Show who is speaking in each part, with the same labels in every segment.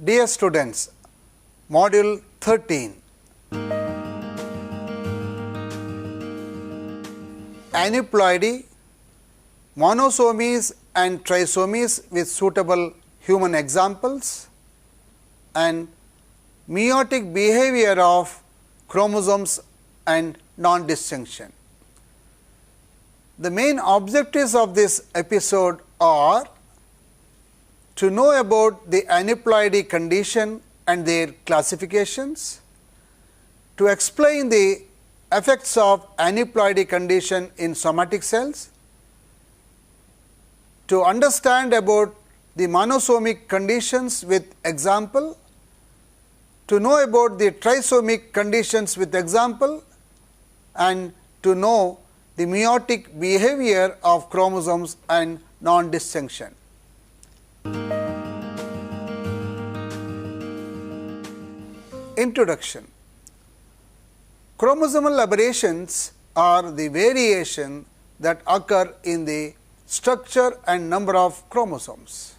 Speaker 1: Dear students, Module 13. Aneuploidy, monosomies and trisomies with suitable human examples, and meiotic behavior of chromosomes and non-disjunction. The main objectives of this episode are to know about the aneuploidy condition and their classifications, to explain the effects of aneuploidy condition in somatic cells, to understand about the monosomic conditions with example, to know about the trisomic conditions with example, and to know the meiotic behavior of chromosomes and non-disjunction. Introduction. Chromosomal aberrations are the variation that occur in the structure and number of chromosomes.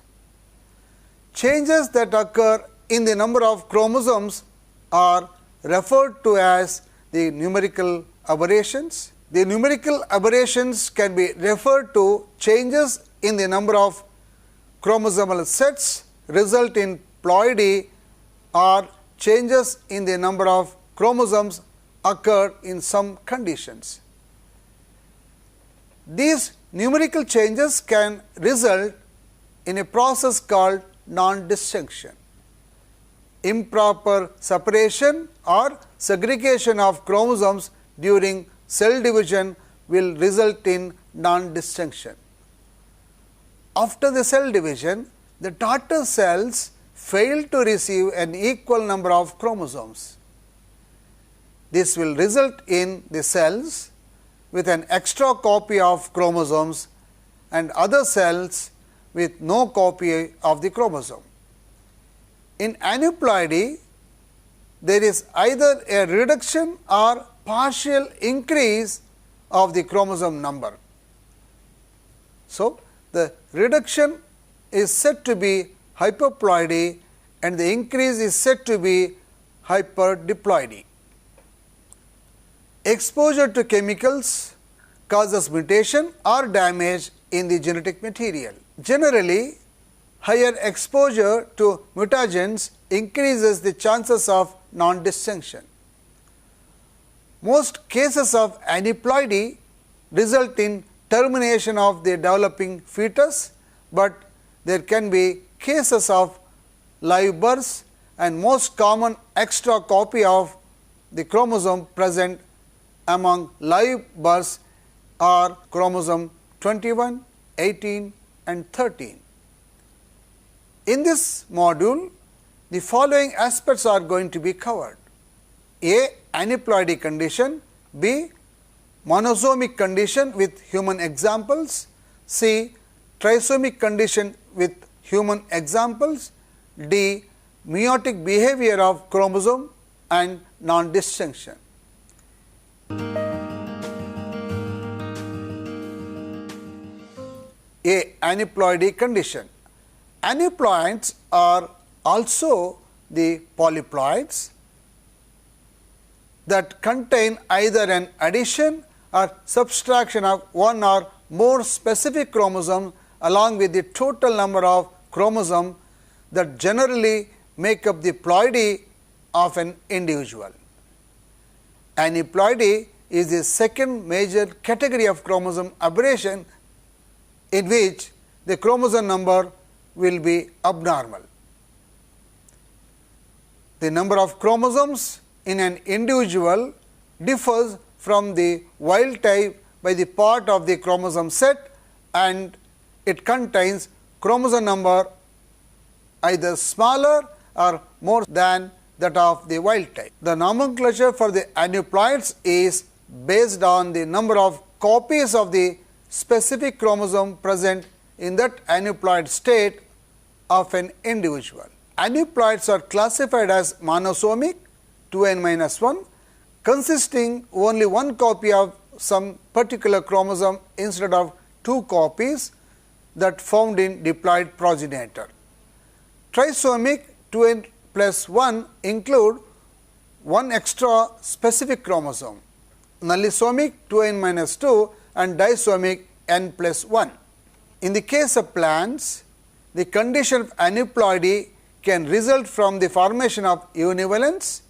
Speaker 1: Changes that occur in the number of chromosomes are referred to as the numerical aberrations. The numerical aberrations can be referred to changes in the number of chromosomal sets result in ploidy, or changes in the number of chromosomes occur in some conditions. These numerical changes can result in a process called non-disjunction. Improper separation or segregation of chromosomes during cell division will result in non-disjunction. After the cell division, the daughter cells fail to receive an equal number of chromosomes. This will result in the cells with an extra copy of chromosomes and other cells with no copy of the chromosome. In aneuploidy, there is either a reduction or partial increase of the chromosome number. So, the reduction is said to be hyperploidy and the increase is said to be hyperdiploidy. Exposure to chemicals causes mutation or damage in the genetic material. Generally, higher exposure to mutagens increases the chances of non-disjunction. Most cases of aneuploidy result in termination of the developing fetus, but there can be cases of live births, and most common extra copy of the chromosome present among live births are chromosome 21, 18 and 13. In this module, the following aspects are going to be covered: A. Aneuploidy condition, B. Monosomic condition with human examples, C. Trisomic condition with human examples, D. Meiotic behavior of chromosome and non-disjunction. A. Aneuploidy condition. Aneuploids are also the polyploids that contain either an addition or subtraction of one or more specific chromosomes along with the total number of chromosomes that generally make up the ploidy of an individual. Aneuploidy is the second major category of chromosome aberration in which the chromosome number will be abnormal. The number of chromosomes in an individual differs from the wild type by the part of the chromosome set, and it contains chromosome number either smaller or more than that of the wild type. The nomenclature for the aneuploids is based on the number of copies of the specific chromosome present in that aneuploid state of an individual. Aneuploids are classified as monosomic 2n-1, consisting only one copy of some particular chromosome instead of two copies that found in diploid progenitor. Trisomic 2n plus 1 include one extra specific chromosome, nullisomic 2n minus 2 and disomic n plus 1. In the case of plants, the condition of aneuploidy can result from the formation of univalence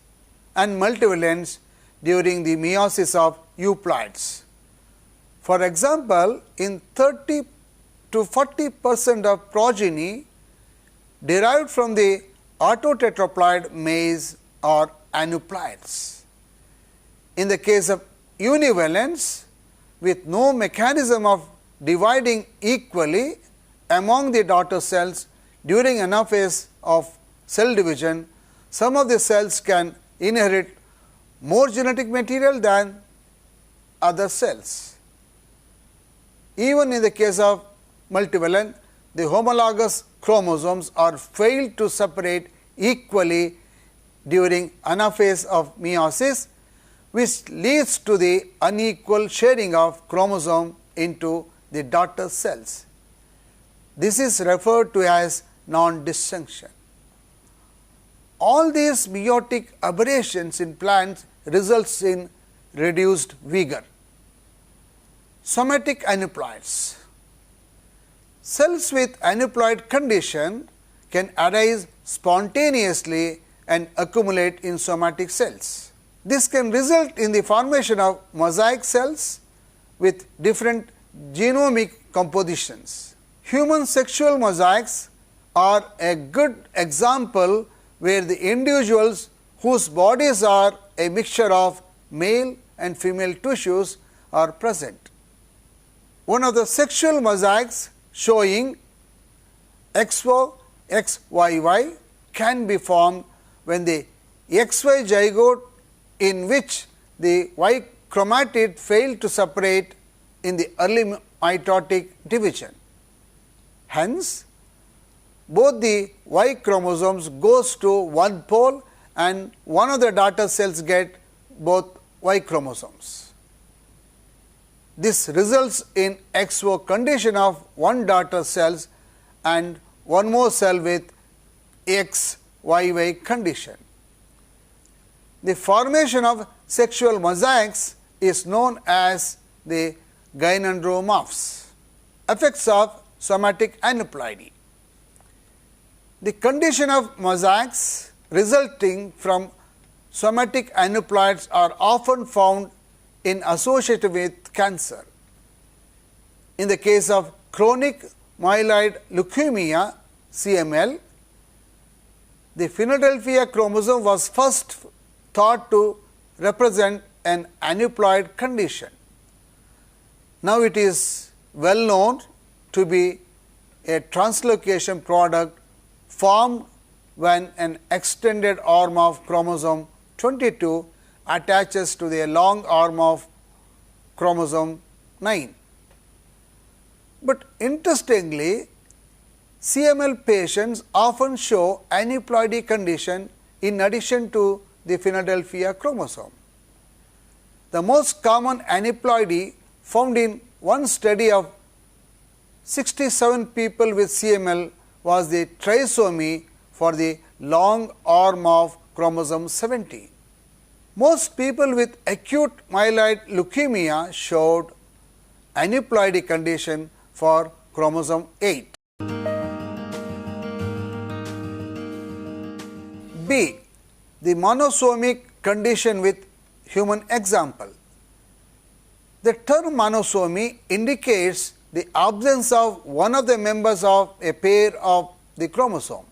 Speaker 1: and multivalence during the meiosis of euploids. For example, in 30 to 40% of progeny derived from the autotetraploid maize are aneuploids. In the case of univalence, with no mechanism of dividing equally among the daughter cells during anaphase of cell division, some of the cells can inherit more genetic material than other cells. Even in the case of multivalent, the homologous chromosomes are failed to separate equally during anaphase of meiosis, which leads to the unequal sharing of chromosome into the daughter cells. This is referred to as non-disjunction. All these meiotic aberrations in plants results in reduced vigor. Somatic aneuploids. Cells with aneuploid condition can arise spontaneously and accumulate in somatic cells. This can result in the formation of mosaic cells with different genomic compositions. Human sexual mosaics are a good example where the individuals whose bodies are a mixture of male and female tissues are present. One of the sexual mosaics showing XO XYY can be formed when the XY zygote, in which the Y chromatid failed to separate in the early mitotic division. Hence, both the Y chromosomes goes to one pole and one of the daughter cells get both Y chromosomes. This results in XO condition of one daughter cells and one more cell with XYY condition. The formation of sexual mosaics is known as the gynandromorphs. Effects of somatic aneuploidy. The condition of mosaics resulting from somatic aneuploids are often found in associated with cancer. In the case of chronic myeloid leukemia (CML), the Philadelphia chromosome was first thought to represent an aneuploid condition. Now it is well known to be a translocation product formed when an extended arm of chromosome 22 attaches to the long arm of chromosome 9. But interestingly, CML patients often show aneuploidy condition in addition to the Philadelphia chromosome. The most common aneuploidy found in one study of 67 people with CML was the trisomy for the long arm of chromosome 17. Most people with acute myeloid leukemia showed aneuploidy condition for chromosome 8. B. The monosomic condition with human example. The term monosomy indicates the absence of one of the members of a pair of the chromosome.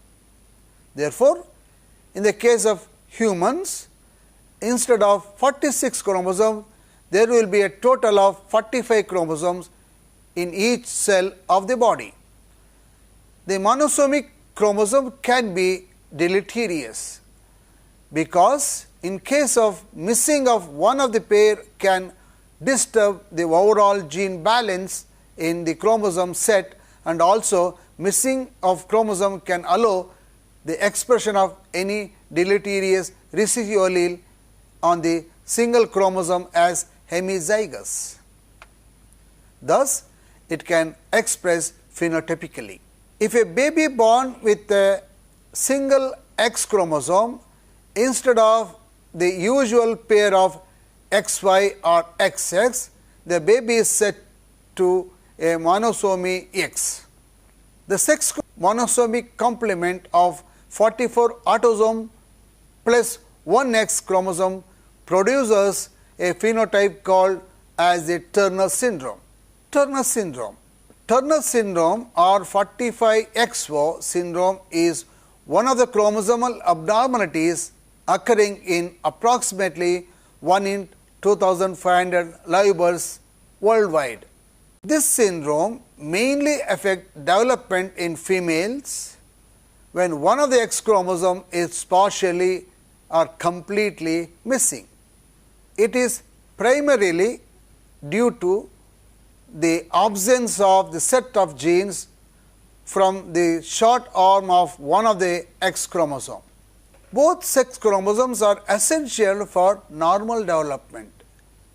Speaker 1: Therefore, in the case of humans, instead of 46 chromosomes, there will be a total of 45 chromosomes in each cell of the body. The monosomic chromosome can be deleterious because in case of missing of one of the pair can disturb the overall gene balance in the chromosome set, and also missing of chromosome can allow the expression of any deleterious residual allele on the single chromosome as hemizygous. Thus, it can express phenotypically. If a baby born with a single X chromosome, instead of the usual pair of XY or XX, the baby is set to a monosomy X. The sex monosomic complement of 44 autosome plus 1 X chromosome produces a phenotype called as the Turner syndrome. Turner syndrome. Turner syndrome or 45XO syndrome is one of the chromosomal abnormalities occurring in approximately 1 in 2500 live births worldwide. This syndrome mainly affects development in females when one of the X chromosome is partially or completely missing. It is primarily due to the absence of the set of genes from the short arm of one of the X chromosome. Both sex chromosomes are essential for normal development.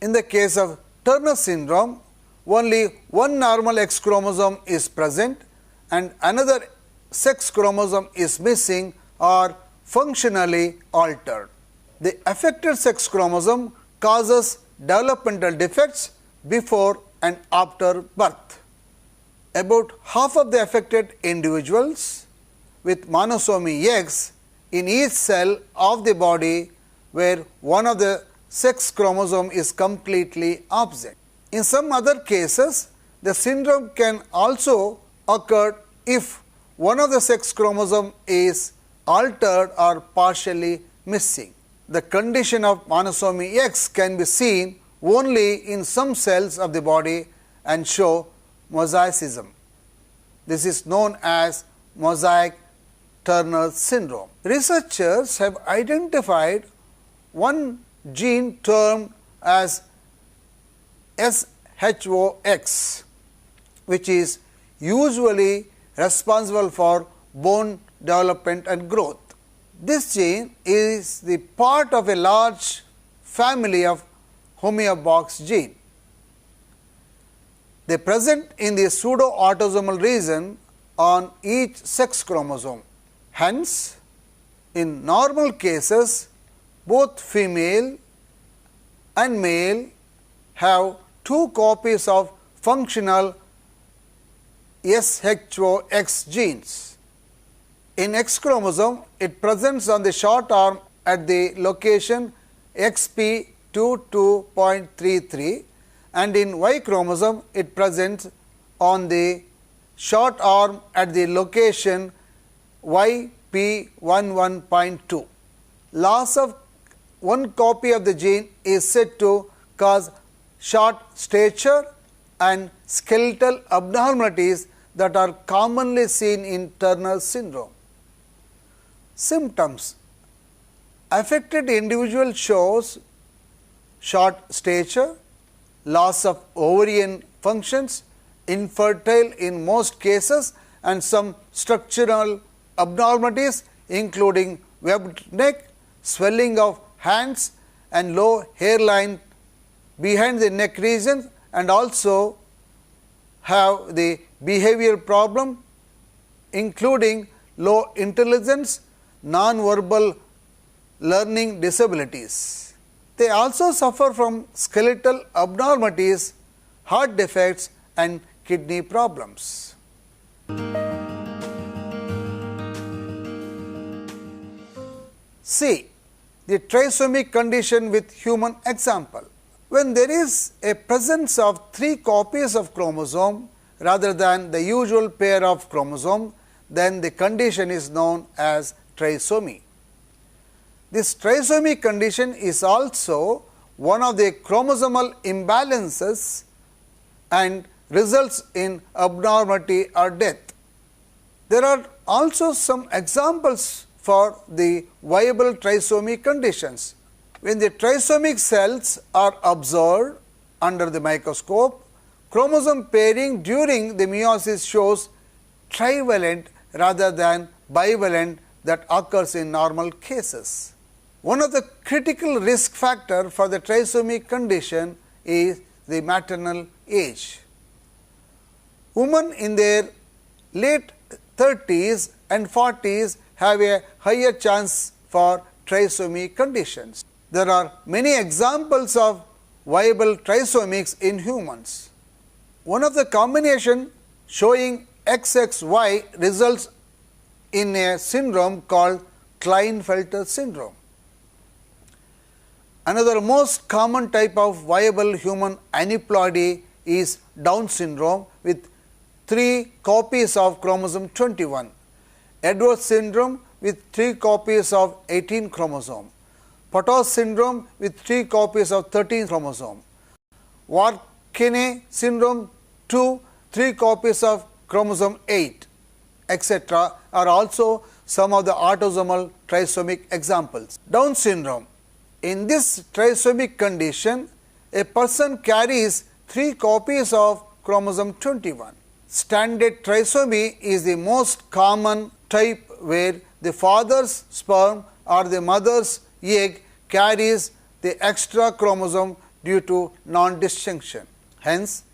Speaker 1: In the case of Turner syndrome, only one normal X chromosome is present and another sex chromosome is missing or functionally altered. The affected sex chromosome causes developmental defects before and after birth. About half of the affected individuals with monosomy X in each cell of the body where one of the sex chromosome is completely absent. In some other cases, the syndrome can also occur if one of the sex chromosome is altered or partially missing. The condition of monosomy X can be seen only in some cells of the body and show mosaicism. This is known as mosaic Turner syndrome. Researchers have identified one gene termed as SHOX, which is usually responsible for bone development and growth. This gene is the part of a large family of homeobox gene. They are present in the pseudo-autosomal region on each sex chromosome. Hence, in normal cases, both female and male have 2 copies of functional SHOX genes. In X chromosome, it presents on the short arm at the location XP22.33, and in Y chromosome, it presents on the short arm at the location YP11.2. Loss of one copy of the gene is said to cause short stature and skeletal abnormalities that are commonly seen in Turner syndrome. Symptoms: affected individual shows short stature, loss of ovarian functions, infertile in most cases, and some structural abnormalities including webbed neck, swelling of hands and low hairline behind the neck region, and also have the behavioral problem including low intelligence, non-verbal learning disabilities. They also suffer from skeletal abnormalities, heart defects and kidney problems. C. The trisomic condition with human example. When there is a presence of 3 copies of chromosome rather than the usual pair of chromosome, then the condition is known as trisomy. This trisomy condition is also one of the chromosomal imbalances and results in abnormality or death. There are also some examples for the viable trisomy conditions. When the trisomic cells are observed under the microscope, chromosome pairing during the meiosis shows trivalent rather than bivalent that occurs in normal cases. One of the critical risk factor for the trisomy condition is the maternal age. Women in their late 30s and 40s have a higher chance for trisomy conditions. There are many examples of viable trisomies in humans. One of the combination showing XXY results in a syndrome called Klinefelter syndrome. Another most common type of viable human aneuploidy is Down syndrome with 3 copies of chromosome 21, Edwards syndrome with 3 copies of 18 chromosome, Potoc's syndrome with 3 copies of 13 chromosome, Wartkin syndrome 2, 3 copies of chromosome 8, etc. are also some of the autosomal trisomic examples. Down syndrome. In this trisomic condition, a person carries 3 copies of chromosome 21. Standard trisomy is the most common type where the father's sperm or the mother's egg carries the extra chromosome due to non-disjunction. Hence,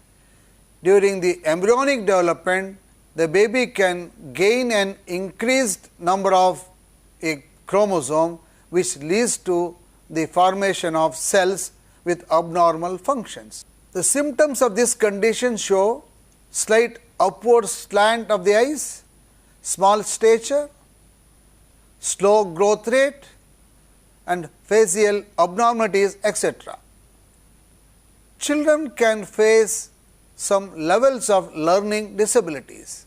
Speaker 1: during the embryonic development, the baby can gain an increased number of a chromosome, which leads to the formation of cells with abnormal functions. The symptoms of this condition show slight upward slant of the eyes, small stature, slow growth rate, and facial abnormalities, etc. Children can face some levels of learning disabilities.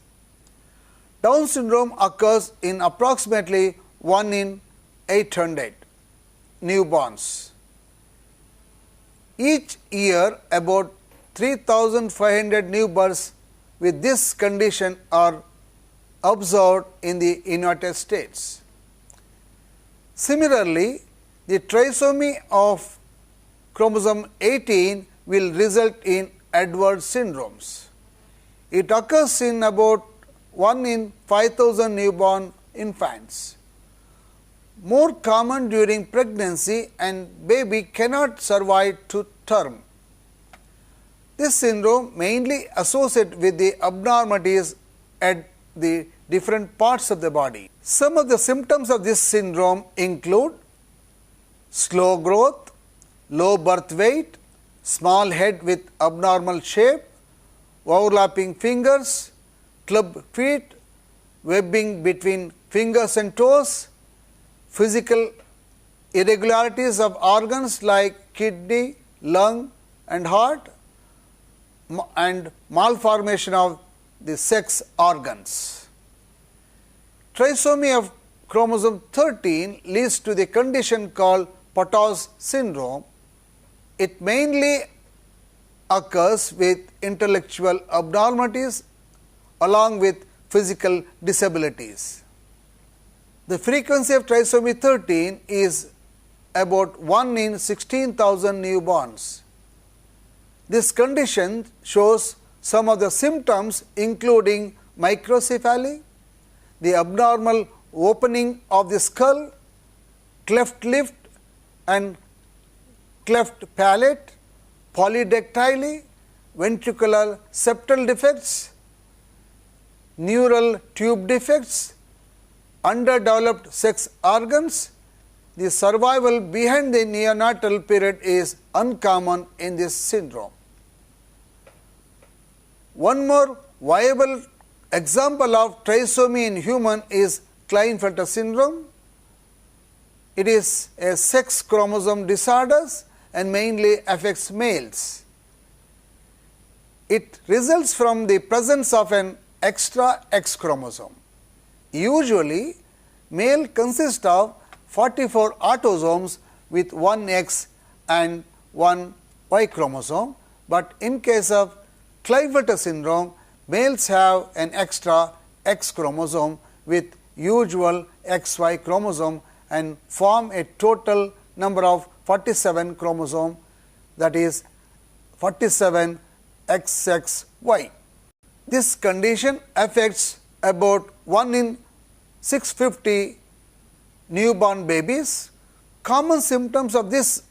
Speaker 1: Down syndrome occurs in approximately 1 in 800 newborns. Each year, about 3,500 newborns with this condition are observed in the United States. Similarly, the trisomy of chromosome 18 will result in Edwards syndromes. It occurs in about 1 in 5,000 newborn infants. More common during pregnancy, and baby cannot survive to term. This syndrome mainly associated with the abnormalities at the different parts of the body. Some of the symptoms of this syndrome include slow growth, low birth weight, small head with abnormal shape, overlapping fingers, club feet, webbing between fingers and toes, physical irregularities of organs like kidney, lung and heart, and malformation of the sex organs. Trisomy of chromosome 13 leads to the condition called Potoc's syndrome. It mainly occurs with intellectual abnormalities along with physical disabilities. The frequency of trisomy 13 is about 1 in 16,000 newborns. This condition shows some of the symptoms including microcephaly, the abnormal opening of the skull, cleft lip and cleft palate, polydactyly, ventricular septal defects, neural tube defects, underdeveloped sex organs. The survival behind the neonatal period is uncommon in this syndrome. One more viable example of trisomy in human is Klinefelter syndrome. It is a sex chromosome disorder and mainly affects males. It results from the presence of an extra X chromosome. Usually, male consists of 44 autosomes with 1 X and 1 Y chromosome, but in case of Klinefelter syndrome, males have an extra X chromosome with usual XY chromosome and form a total number of 47 chromosome, that is 47 XXY. This condition affects about 1 in 650 newborn babies. Common symptoms of this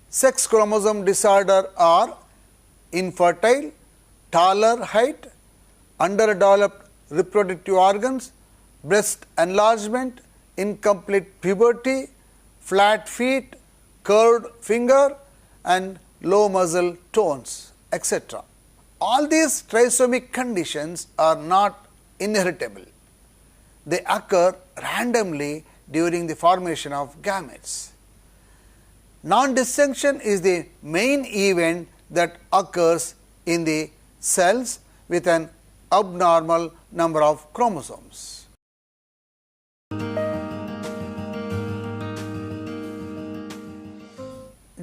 Speaker 1: sex chromosome disorder are infertile, taller height, underdeveloped reproductive organs, breast enlargement, incomplete puberty, flat feet, curved finger and low muscle tones, etc. All these trisomic conditions are not inheritable. They occur randomly during the formation of gametes. Non-disjunction is the main event that occurs in the cells with an abnormal number of chromosomes.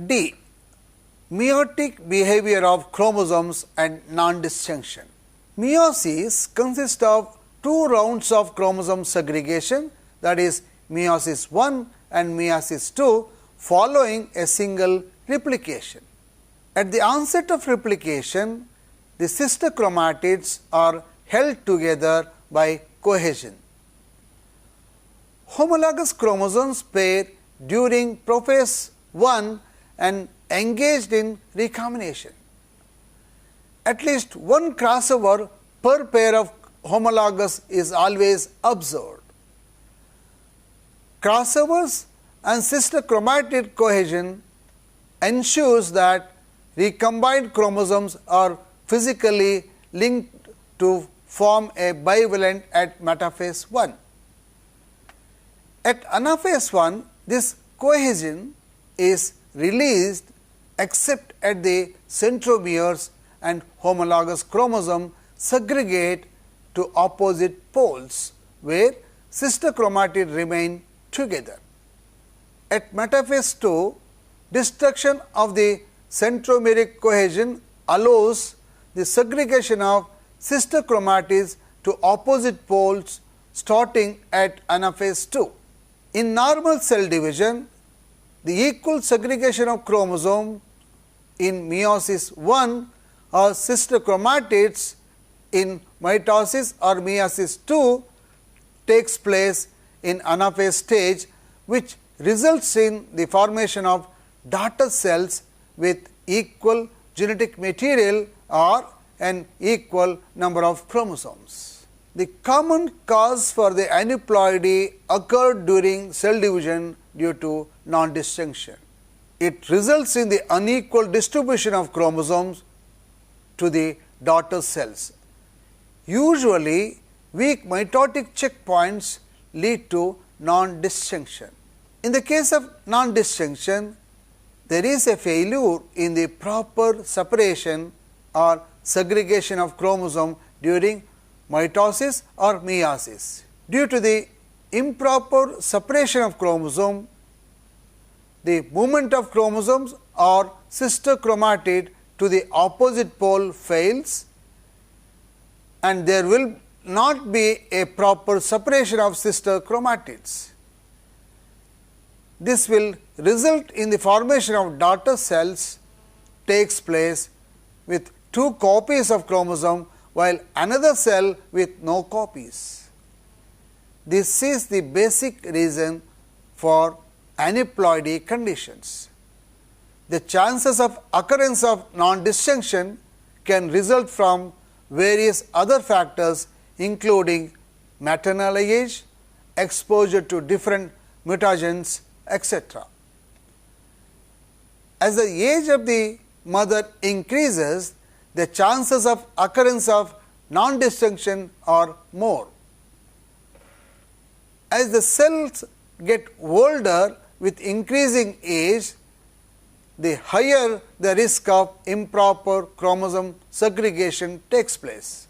Speaker 1: D. Meiotic behavior of chromosomes and non-disjunction. Meiosis consists of two rounds of chromosome segregation, that is meiosis 1 and meiosis 2, following a single replication. At the onset of replication, the sister chromatids are held together by cohesion. Homologous chromosomes pair during prophase 1 and engaged in recombination. At least one crossover per pair of homologous is always observed. Crossovers and sister chromatid cohesion ensures that recombined chromosomes are physically linked to form a bivalent at metaphase 1. At anaphase 1, this cohesion is released except at the centromeres and homologous chromosome segregate to opposite poles, where sister chromatid remain together. At metaphase 2, destruction of the centromeric cohesion allows the segregation of sister chromatids to opposite poles starting at anaphase 2. In normal cell division, the equal segregation of chromosome in meiosis 1 or sister chromatids in mitosis or meiosis 2 takes place in anaphase stage, which results in the formation of daughter cells with equal genetic material or an equal number of chromosomes. The common cause for the aneuploidy occurred during cell division due to non-disjunction. It results in the unequal distribution of chromosomes to the daughter cells. Usually, weak mitotic checkpoints lead to non-disjunction. In the case of non-disjunction, there is a failure in the proper separation or segregation of chromosome during mitosis or meiosis. Due to the improper separation of chromosome, the movement of chromosomes or sister chromatid to the opposite pole fails, and there will not be a proper separation of sister chromatids. This will result in the formation of daughter cells takes place with 2 copies of chromosome, while another cell with no copies. This is the basic reason for aneuploidy conditions. The chances of occurrence of non-disjunction can result from various other factors, including maternal age, exposure to different mutagens, etc. As the age of the mother increases, the chances of occurrence of non-disjunction are more. As the cells get older with increasing age, the higher the risk of improper chromosome segregation takes place.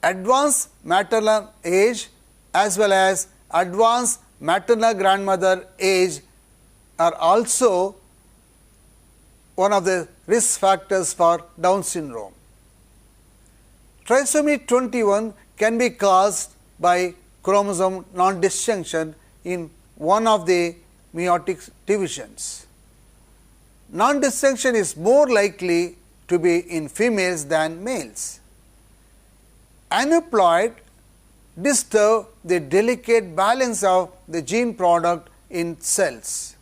Speaker 1: Advanced maternal age as well as advanced maternal grandmother age are also one of the risk factors for Down syndrome. Trisomy 21 can be caused by chromosome non-disjunction in one of the meiotic divisions. Non-disjunction is more likely to be in females than males. Aneuploid disturb the delicate balance of the gene product in cells.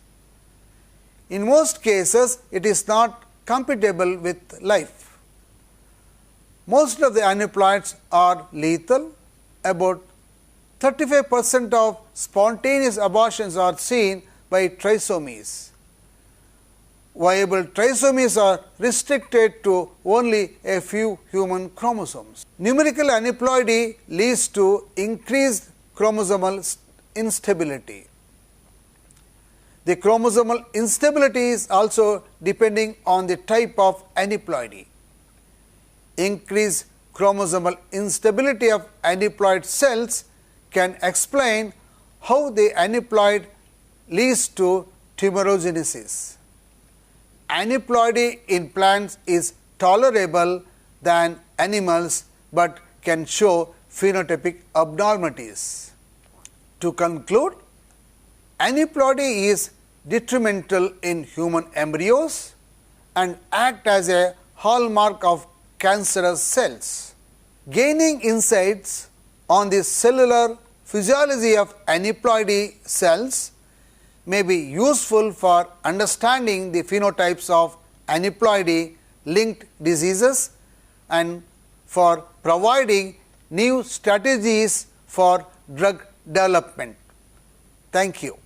Speaker 1: In most cases, it is not compatible with life. Most of the aneuploids are lethal. About 35% of spontaneous abortions are seen by trisomies. Viable trisomies are restricted to only a few human chromosomes. Numerical aneuploidy leads to increased chromosomal instability. The chromosomal instability is also depending on the type of aneuploidy. Increased chromosomal instability of aneuploid cells can explain how the aneuploid leads to tumorigenesis. Aneuploidy in plants is tolerable than animals, but can show phenotypic abnormalities. To conclude, aneuploidy is detrimental in human embryos and act as a hallmark of cancerous cells. Gaining insights on the cellular physiology of aneuploidy cells may be useful for understanding the phenotypes of aneuploidy linked diseases and for providing new strategies for drug development. Thank you.